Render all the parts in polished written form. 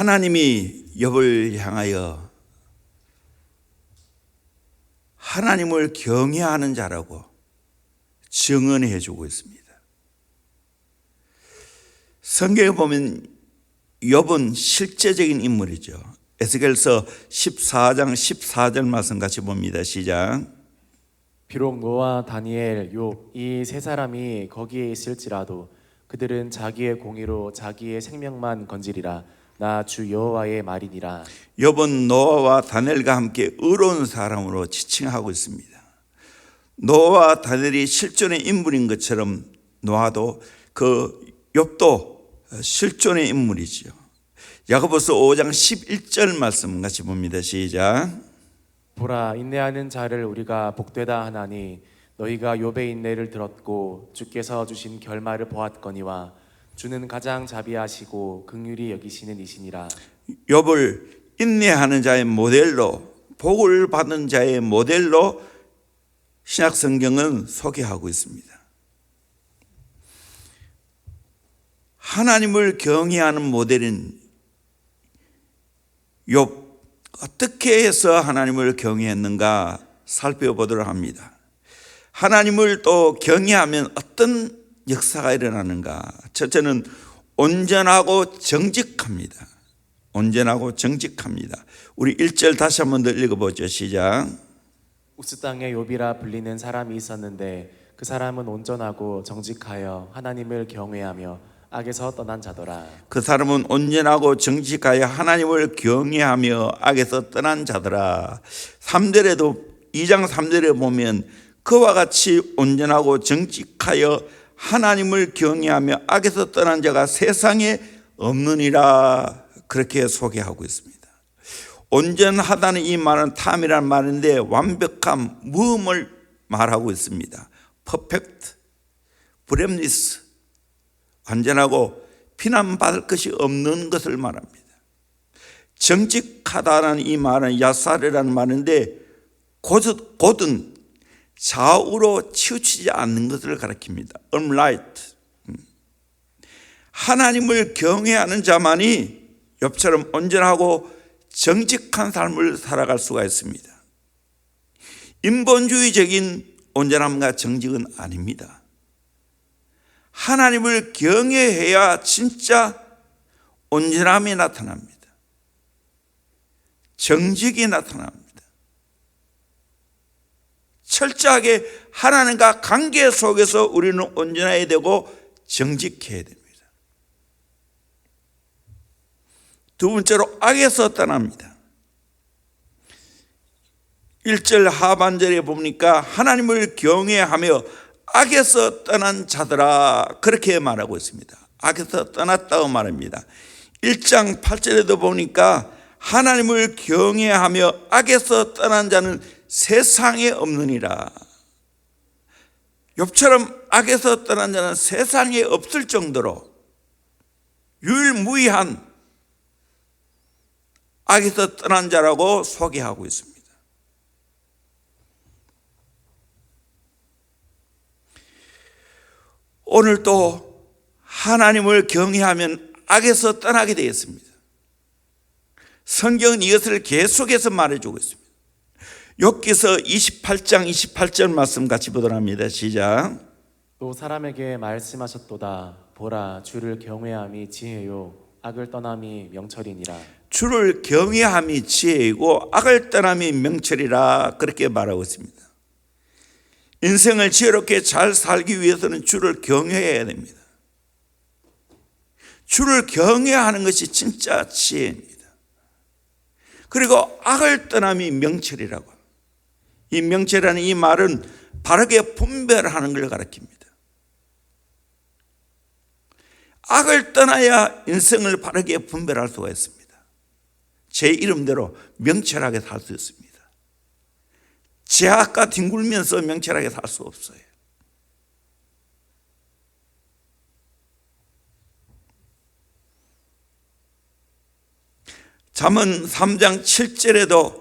하나님이 욥을 향하여 하나님을 경외하는 자라고 증언해 주고 있습니다. 성경에 보면 욥은 실제적인 인물이죠. 에스겔서 14장 14절 말씀 같이 봅니다. 시작. 비록 노아, 다니엘, 욥 이 세 사람이 거기에 있을지라도 그들은 자기의 공의로 자기의 생명만 건지리라. 나 주 여호와의 말이니라. 욥은 노아와 다니엘과 함께 의로운 사람으로 지칭하고 있습니다. 노아와 다니엘이 실존의 인물인 것처럼 노아도 욥도 실존의 인물이지요. 야고보서 5장 11절 말씀 같이 봅니다. 시작. 보라, 인내하는 자를 우리가 복되다 하나니 너희가 욥의 인내를 들었고 주께서 주신 결말을 보았거니와 주는 가장 자비하시고 긍휼히 여기시는 이시니라. 욥을 인내하는 자의 모델로, 복을 받는 자의 모델로 신약 성경은 소개하고 있습니다. 하나님을 경외하는 모델인 욥, 어떻게 해서 하나님을 경외했는가 살펴보도록 합니다. 하나님을 또 경외하면 어떤 역사가 일어나는가? 첫째는 온전하고 정직합니다. 온전하고 정직합니다. 우리 1절 다시 한번 더 읽어보죠. 시작. 우스 땅에 욥이라 불리는 사람이 있었는데 그 사람은 온전하고 정직하여 하나님을 경외하며 악에서 떠난 자더라. 그 사람은 온전하고 정직하여 하나님을 경외하며 악에서 떠난 자더라. 3절에도 2장 3절에 보면 그와 같이 온전하고 정직하여 하나님을 경외하며 악에서 떠난 자가 세상에 없느니라, 그렇게 소개하고 있습니다. 온전하다는 이 말은 탐이라는 말인데 완벽함, 무음을 말하고 있습니다. 퍼펙트, 블렘리스, 완전하고 비난받을 것이 없는 것을 말합니다. 정직하다는 이 말은 야사르라는 말인데 곧은 좌우로 치우치지 않는 것을 가리킵니다. upright. 하나님을 경외하는 자만이 욥처럼 온전하고 정직한 삶을 살아갈 수가 있습니다. 인본주의적인 온전함과 정직은 아닙니다. 하나님을 경외해야 진짜 온전함이 나타납니다. 정직이 나타납니다. 철저하게 하나님과 관계 속에서 우리는 온전해야 되고 정직해야 됩니다. 두 번째로 악에서 떠납니다. 1절 하반절에 보니까 하나님을 경외하며 악에서 떠난 자들아, 그렇게 말하고 있습니다. 악에서 떠났다고 말합니다. 1장 8절에도 보니까 하나님을 경외하며 악에서 떠난 자는 세상에 없느니라. 욥처럼 악에서 떠난 자는 세상에 없을 정도로 유일무이한 악에서 떠난 자라고 소개하고 있습니다. 오늘 또 하나님을 경외하면 악에서 떠나게 되었습니다. 성경은 이것을 계속해서 말해주고 있습니다. 욥기서 28장 28절 말씀 같이 보도록 합니다. 시작. 또 사람에게 말씀하셨도다. 보라, 주를 경외함이 지혜요 악을 떠남이 명철이니라. 주를 경외함이 지혜이고 악을 떠남이 명철이라, 그렇게 말하고 있습니다. 인생을 지혜롭게 잘 살기 위해서는 주를 경외해야 됩니다. 주를 경외하는 것이 진짜 지혜입니다. 그리고 악을 떠남이 명철이라고. 이 명철이라는 이 말은 바르게 분별하는 걸 가리킵니다. 악을 떠나야 인생을 바르게 분별할 수가 있습니다. 제 이름대로 명철하게 살 수 있습니다. 제약과 뒹굴면서 명철하게 살 수 없어요. 잠언 3장 7절에도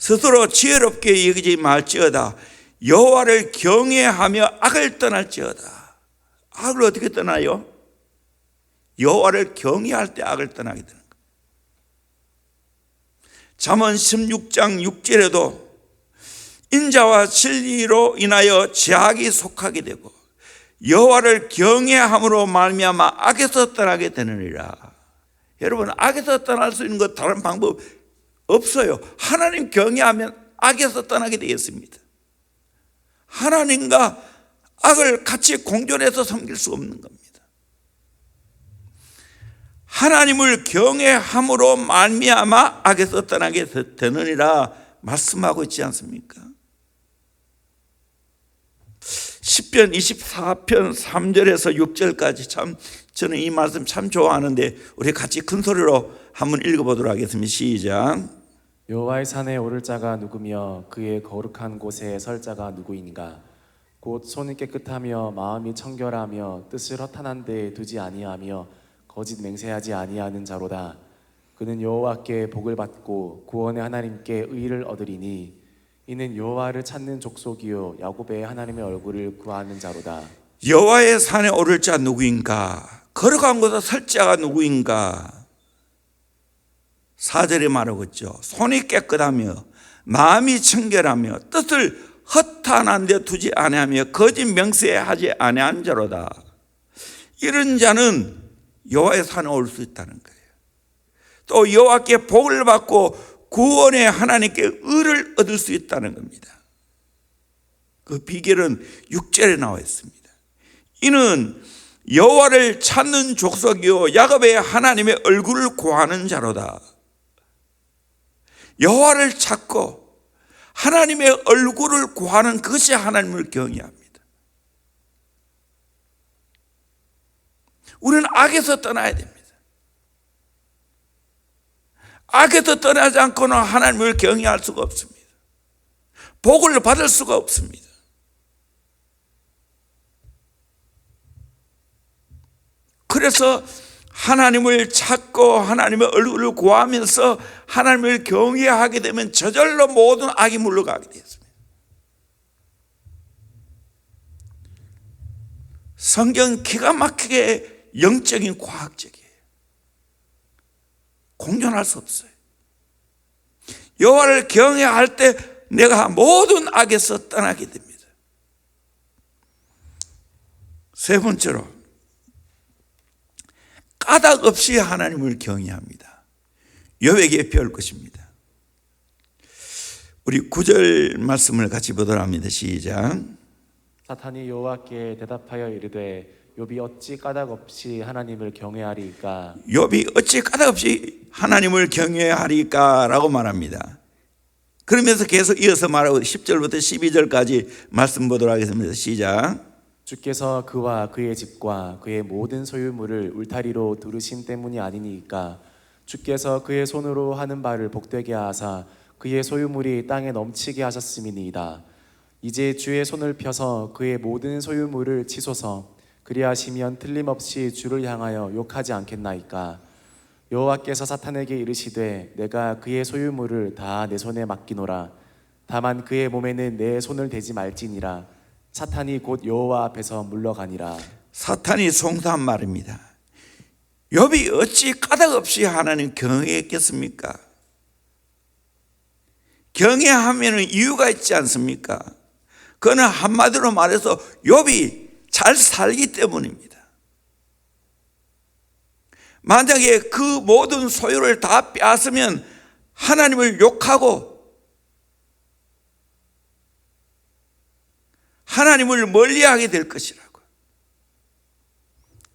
스스로 지혜롭게 여기지 말지어다. 여호와를 경외하며 악을 떠날지어다. 악을 어떻게 떠나요? 여호와를 경외할 때 악을 떠나게 되는 거예요. 잠언 16장 6절에도 인자와 진리로 인하여 제약이 속하게 되고 여호와를 경외함으로 말미암아 악에서 떠나게 되느니라. 여러분, 악에서 떠날 수 있는 것 다른 방법 없어요. 하나님 경외하면 악에서 떠나게 되겠습니다. 하나님과 악을 같이 공존해서 섬길 수 없는 겁니다. 하나님을 경외함으로 말미암아 악에서 떠나게 되느니라 말씀하고 있지 않습니까? 시편 24편 3절에서 6절까지 참 저는 이 말씀 참 좋아하는데 우리 같이 큰 소리로 한번 읽어보도록 하겠습니다. 시작. 여호와의 산에 오를 자가 누구며 그의 거룩한 곳에 설 자가 누구인가? 곧 손이 깨끗하며 마음이 청결하며 뜻을 허탄한 데 두지 아니하며 거짓 맹세하지 아니하는 자로다. 그는 여호와께 복을 받고 구원의 하나님께 의를 얻으리니 이는 여호와를 찾는 족속이요 야곱의 하나님의 얼굴을 구하는 자로다. 여호와의 산에 오를 자 누구인가? 거룩한 곳에 설 자가 누구인가? 4절에 말하고 있죠. 손이 깨끗하며 마음이 청결하며 뜻을 허탄한 데 두지 아니하며 거짓 명세하지 아니한 자로다. 이런 자는 여호와의 산에 올 수 있다는 거예요. 또 여호와께 복을 받고 구원의 하나님께 의를 얻을 수 있다는 겁니다. 그 비결은 6절에 나와 있습니다. 이는 여호와를 찾는 족속이요 야곱의 하나님의 얼굴을 구하는 자로다. 여호와를 찾고 하나님의 얼굴을 구하는 그것이 하나님을 경외합니다. 우리는 악에서 떠나야 됩니다. 악에서 떠나지 않고는 하나님을 경외할 수가 없습니다. 복을 받을 수가 없습니다. 그래서 하나님을 찾고 하나님의 얼굴을 구하면서 하나님을 경외하게 되면 저절로 모든 악이 물러가게 되었습니다. 성경 기가 막히게 영적인 과학적이에요. 공존할 수 없어요. 여호와를 경외할 때 내가 모든 악에서 떠나게 됩니다. 세 번째로 까닭 없이 하나님을 경외합니다. 여호와에게 배울 것입니다. 우리 9절 말씀을 같이 보도록 합니다. 시작. 사탄이 여호와께 대답하여 이르되 욥이 어찌 까닭 없이 하나님을 경외하리까? 욥이 어찌 까닭 없이 하나님을 경외하리까? 라고 말합니다. 그러면서 계속 이어서 말하고 10절부터 12절까지 말씀 보도록 하겠습니다. 시작. 주께서 그와 그의 집과 그의 모든 소유물을 울타리로 두르신 때문이 아니니까 주께서 그의 손으로 하는 바를 복되게 하사 그의 소유물이 땅에 넘치게 하셨음이니이다. 이제 주의 손을 펴서 그의 모든 소유물을 치소서. 그리하시면 틀림없이 주를 향하여 욕하지 않겠나이까? 여호와께서 사탄에게 이르시되 내가 그의 소유물을 다 내 손에 맡기노라. 다만 그의 몸에는 내 손을 대지 말지니라. 사탄이 곧 여호와 앞에서 물러가니라. 사탄이 송사한 말입니다. 욥이 어찌 까닭 없이 하나님 경외했겠습니까? 경외하면 이유가 있지 않습니까? 그는 한마디로 말해서 욥이 잘 살기 때문입니다. 만약에 그 모든 소유를 다 빼앗으면 하나님을 욕하고 하나님을 멀리하게 될 것이라고.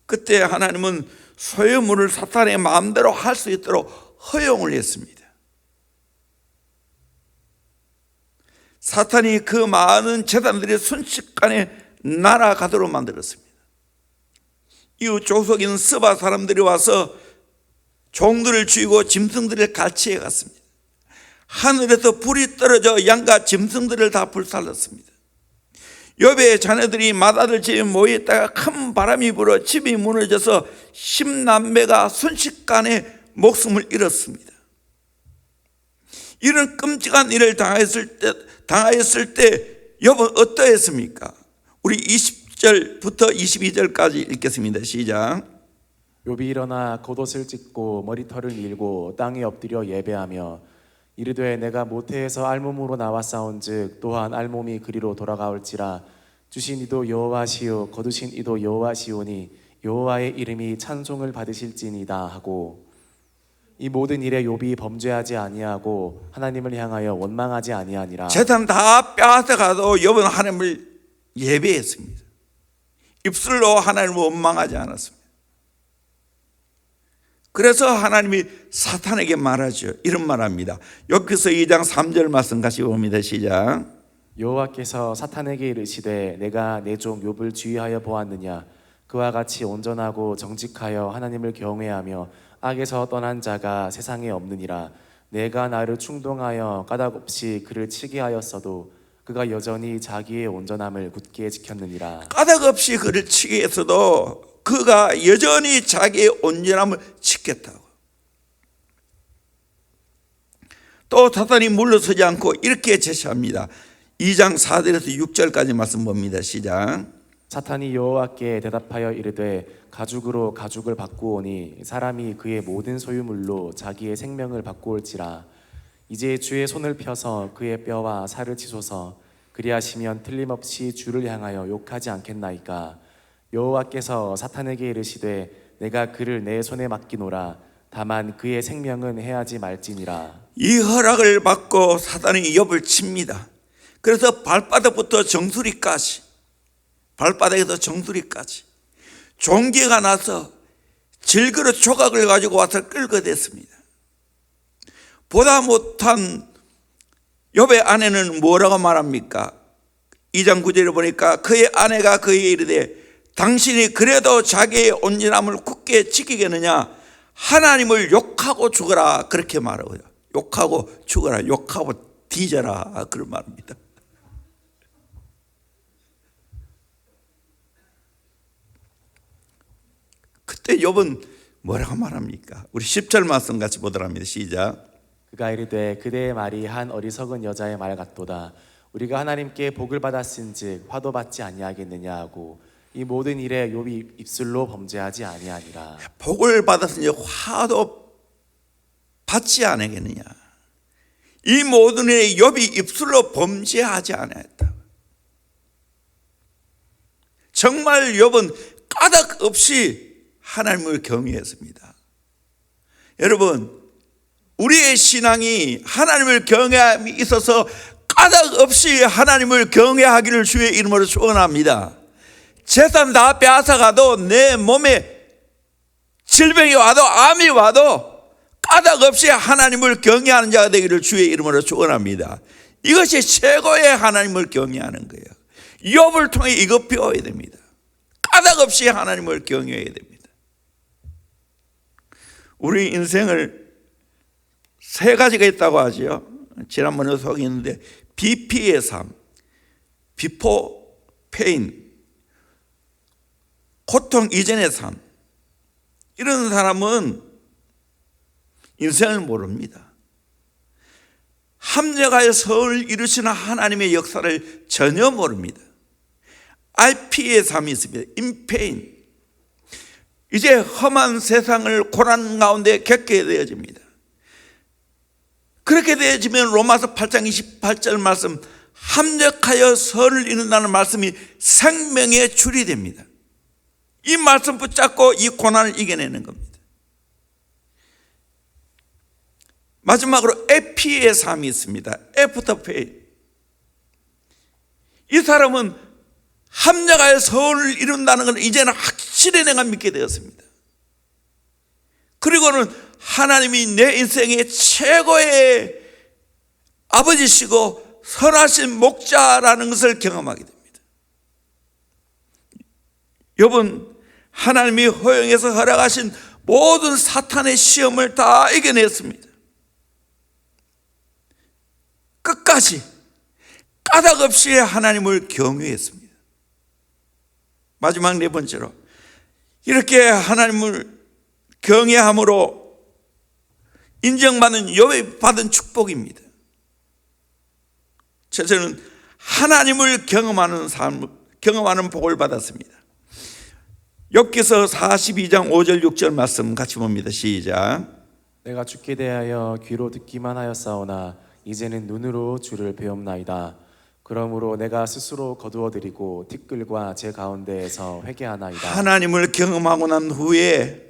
그때 하나님은 소유물을 사탄의 마음대로 할 수 있도록 허용을 했습니다. 사탄이 그 많은 재단들이 순식간에 날아가도록 만들었습니다. 이웃 족속인 스바 사람들이 와서 종들을 죽이고 짐승들을 갈취해 갔습니다. 하늘에서 불이 떨어져 양과 짐승들을 다 불살랐습니다. 욥의 자녀들이 맏아들 집에 모여있다가 큰 바람이 불어 집이 무너져서 10남매가 순식간에 목숨을 잃었습니다. 이런 끔찍한 일을 당했을 때 욥은 어떠했습니까? 우리 20절부터 22절까지 읽겠습니다. 시작. 욥이 일어나 겉옷을 찢고 머리털을 밀고 땅에 엎드려 예배하며 이르되 내가 모태에서 알몸으로 나와 싸운즉 또한 알몸이 그리로 돌아가올지라. 주신 이도 여호와시요 거두신 이도 여호와시오니 여호와의 이름이 찬송을 받으실지니이다 하고, 이 모든 일에 욥이 범죄하지 아니하고 하나님을 향하여 원망하지 아니하니라. 재산 다 빼앗아가도 욥은 하나님을 예배했습니다. 입술로 하나님을 원망하지 않았습니다. 그래서 하나님이 사탄에게 말하죠. 이런 말합니다. 욥기서 2장 3절 말씀 같이 봅니다. 시작. 여호와께서 사탄에게 이르시되 내가 내 종 욥을 주의하여 보았느냐. 그와 같이 온전하고 정직하여 하나님을 경외하며 악에서 떠난 자가 세상에 없느니라. 내가 나를 충동하여 까닭없이 그를 치게 하였어도 그가 여전히 자기의 온전함을 굳게 지켰느니라. 까닭없이 그를 치게 했어도 그가 여전히 자기의 온전함을 지켰다고. 또 사탄이 물러서지 않고 이렇게 제시합니다. 2장 4절에서 6절까지 말씀 봅니다. 시작. 사탄이 여호와께 대답하여 이르되 가죽으로 가죽을 바꾸오니 사람이 그의 모든 소유물로 자기의 생명을 바꾸올지라. 이제 주의 손을 펴서 그의 뼈와 살을 치소서. 그리하시면 틀림없이 주를 향하여 욕하지 않겠나이까. 여호와께서 사탄에게 이르시되 내가 그를 내 손에 맡기노라. 다만 그의 생명은 해하지 말지니라. 이 허락을 받고 사탄이 욥을 칩니다. 그래서 발바닥부터 정수리까지, 발바닥에서 정수리까지 종기가 나서 질그릇 조각을 가지고 와서 끌어댔습니다. 보다 못한 욥의 아내는 뭐라고 말합니까? 2장 9절에 보니까 그의 아내가 그에게 이르되 당신이 그래도 자기의 온전함을 굳게 지키겠느냐? 하나님을 욕하고 죽어라. 그렇게 말하고요. 욕하고 죽어라. 욕하고 뒤져라. 그런 말입니다. 그때 욥은 뭐라고 말합니까? 우리 10절 말씀 같이 보도록 합니다. 시작. 그가 이르되 그대의 말이 한 어리석은 여자의 말 같도다. 우리가 하나님께 복을 받았은즉 화도 받지 아니하겠느냐 하고, 이 모든 일에 욥이 입술로 범죄하지 아니하니라. 복을 받았으니 화도 받지 않겠느냐. 이 모든 일에 욥이 입술로 범죄하지 않았다. 정말 욥은 까닭 없이 하나님을 경외했습니다. 여러분, 우리의 신앙이 하나님을 경외함이 있어서 까닭 없이 하나님을 경외하기를 주의 이름으로 축원합니다. 재산 다 빼앗아가도 내 몸에 질병이 와도 암이 와도 까닭 없이 하나님을 경외하는 자가 되기를 주의 이름으로 축원합니다. 이것이 최고의 하나님을 경외하는 거예요. 욥을 통해 이것 배워야 됩니다. 까닭 없이 하나님을 경외해야 됩니다. 우리 인생을 세 가지가 있다고 하죠. 지난번에 소개했는데 BP의 삶, Before Pain, 고통 이전의 삶. 이런 사람은 인생을 모릅니다. 합력하여 서울 이루시는 하나님의 역사를 전혀 모릅니다. RP의 삶이 있습니다. In Pain. 이제 험한 세상을 고난 가운데 겪게 되어집니다. 그렇게 되어지면 로마서 8장 28절 말씀, 합력하여 선을 이룬다는 말씀이 생명의 줄이 됩니다. 이 말씀 붙잡고 이 고난을 이겨내는 겁니다. 마지막으로 에피의 삶이 있습니다. 애프터 페이. 이 사람은 합력하여 선을 이룬다는 건 이제는 확실히 내가 믿게 되었습니다. 그리고는 하나님이 내 인생의 최고의 아버지시고 선하신 목자라는 것을 경험하게 됩니다. 욥은 하나님이 허용해서 허락하신 모든 사탄의 시험을 다 이겨냈습니다. 끝까지 까닭 없이 하나님을 경외했습니다. 마지막 네 번째로, 이렇게 하나님을 경외함으로 인정받는 욥이 받은 축복입니다. 첫째는 하나님을 경험하는 삶, 경험하는 복을 받았습니다. 욥기서 42장 5절 6절 말씀 같이 봅니다. 시작. 내가 주께 대하여 귀로 듣기만 하였사오나 이제는 눈으로 주를 배움나이다. 그러므로 내가 스스로 거두어드리고 티끌과 제 가운데에서 회개하나이다. 하나님을 경험하고 난 후에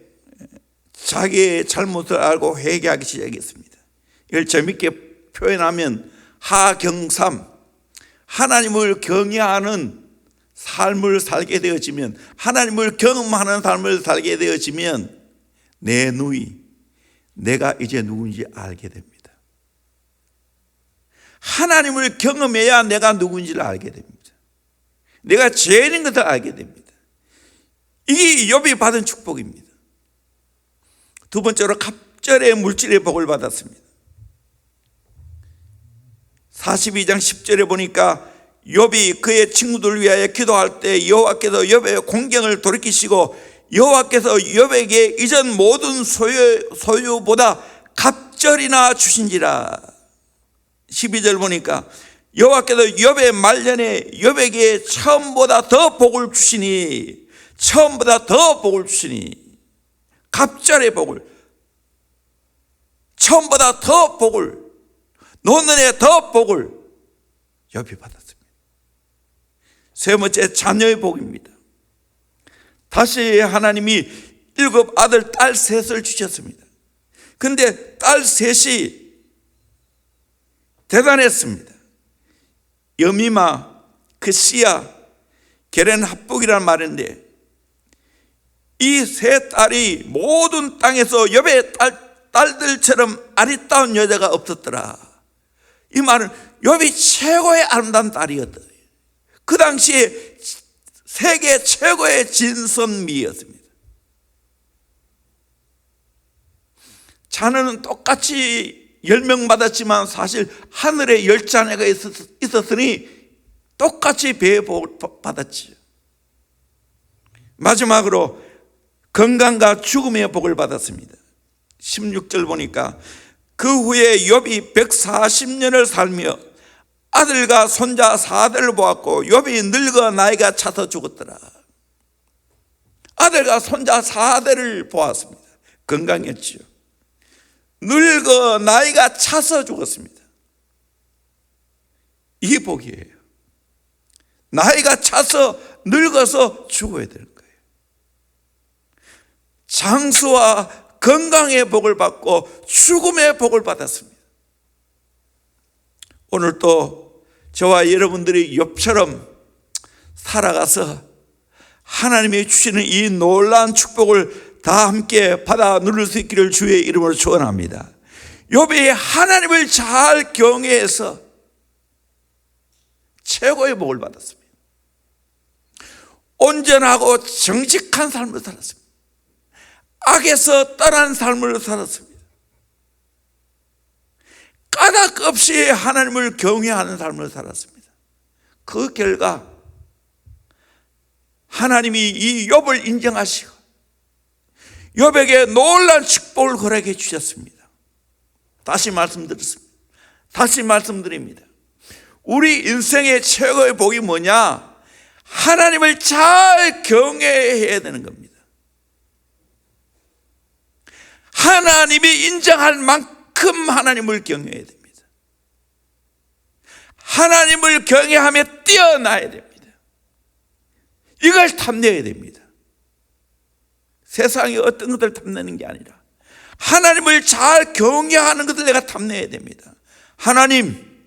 자기의 잘못을 알고 회개하기 시작했습니다. 이걸 재밌게 표현하면 하경삼, 하나님을 경외하는 삶을 살게 되어지면, 하나님을 경험하는 삶을 살게 되어지면 내 누이, 내가 이제 누군지 알게 됩니다. 하나님을 경험해야 내가 누군지를 알게 됩니다. 내가 죄인인 것을 알게 됩니다. 이게 욥이 받은 축복입니다. 두 번째로 갑절의 물질의 복을 받았습니다. 42장 10절에 보니까 욥이 그의 친구들을 위하여 기도할 때 여호와께서 욥의 공경을 돌이키시고 여호와께서 욥에게 이전 모든 소유보다 갑절이나 주신지라. 12절 보니까 여호와께서 욥의 말년에 욥에게 처음보다 더 복을 주시니, 처음보다 더 복을 주시니, 갑절의 복을, 처음보다 더 복을, 노년에 더 복을 욥이 받았습니다. 세 번째, 자녀의 복입니다. 다시 하나님이 7 아들 딸 셋을 주셨습니다. 그런데 딸 셋이 대단했습니다. 여미마, 그시야, 게렌 합북이라는 말인데, 이 세 딸이 모든 땅에서 욥의 딸들처럼 아리따운 여자가 없었더라. 이 말은 욥이 최고의 아름다운 딸이었다. 그 당시에 세계 최고의 진선미였습니다. 자녀는 똑같이 10명 받았지만 사실 하늘에 10자녀가 있었으니 똑같이 배의 복을 받았지요. 마지막으로 건강과 죽음의 복을 받았습니다. 16절 보니까 그 후에 욥이 140년을 살며 아들과 손자 4대를 보았고 욥이 늙어 나이가 차서 죽었더라. 아들과 손자 4대를 보았습니다. 건강했지요. 늙어 나이가 차서 죽었습니다. 이게 복이에요. 나이가 차서 늙어서 죽어야 되는 거예요. 장수와 건강의 복을 받고 죽음의 복을 받았습니다. 오늘 또 저와 여러분들이 욥처럼 살아가서 하나님이 주시는 이 놀라운 축복을 다 함께 받아 누릴 수 있기를 주의 이름으로 축원합니다. 욥이 하나님을 잘 경외해서 최고의 복을 받았습니다. 온전하고 정직한 삶을 살았습니다. 악에서 떠난 삶을 살았습니다. 까닭 없이 하나님을 경외하는 삶을 살았습니다. 그 결과 하나님이 이 욥을 인정하시고 욥에게 놀라운 축복을 허락해 주셨습니다. 다시 말씀드립니다. 우리 인생의 최고의 복이 뭐냐? 하나님을 잘 경외해야 되는 겁니다. 하나님이 인정할 만큼 하나님을 경외해야 됩니다. 하나님을 경외하며 뛰어나야 됩니다. 이걸 탐내야 됩니다. 세상에 어떤 것을 탐내는 게 아니라 하나님을 잘 경외하는 것을 내가 탐내야 됩니다. 하나님,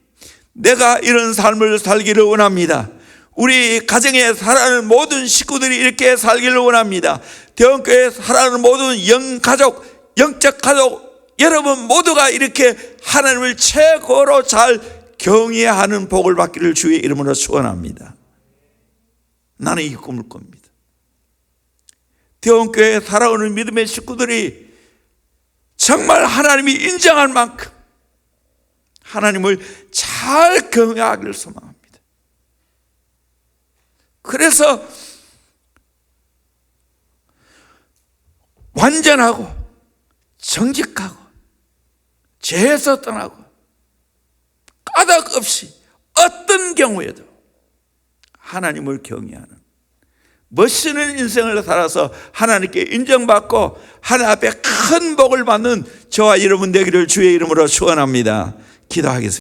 내가 이런 삶을 살기를 원합니다. 우리 가정에 살아가는 모든 식구들이 이렇게 살기를 원합니다. 대원교회에 살아가는 모든 영적 가족 여러분 모두가 이렇게 하나님을 최고로 잘 경외하는 복을 받기를 주의 이름으로 축원합니다. 나는 이 꿈을 꿉니다. 대원교회에 살아오는 믿음의 식구들이 정말 하나님이 인정할 만큼 하나님을 잘 경외하기를 소망합니다. 그래서 완전하고 정직하고 죄에서 떠나고 까닭 없이 어떤 경우에도 하나님을 경외하는 멋있는 인생을 살아서 하나님께 인정받고 하나님 앞에 큰 복을 받는 저와 여러분 되기를 주의 이름으로 축원합니다. 기도하겠습니다.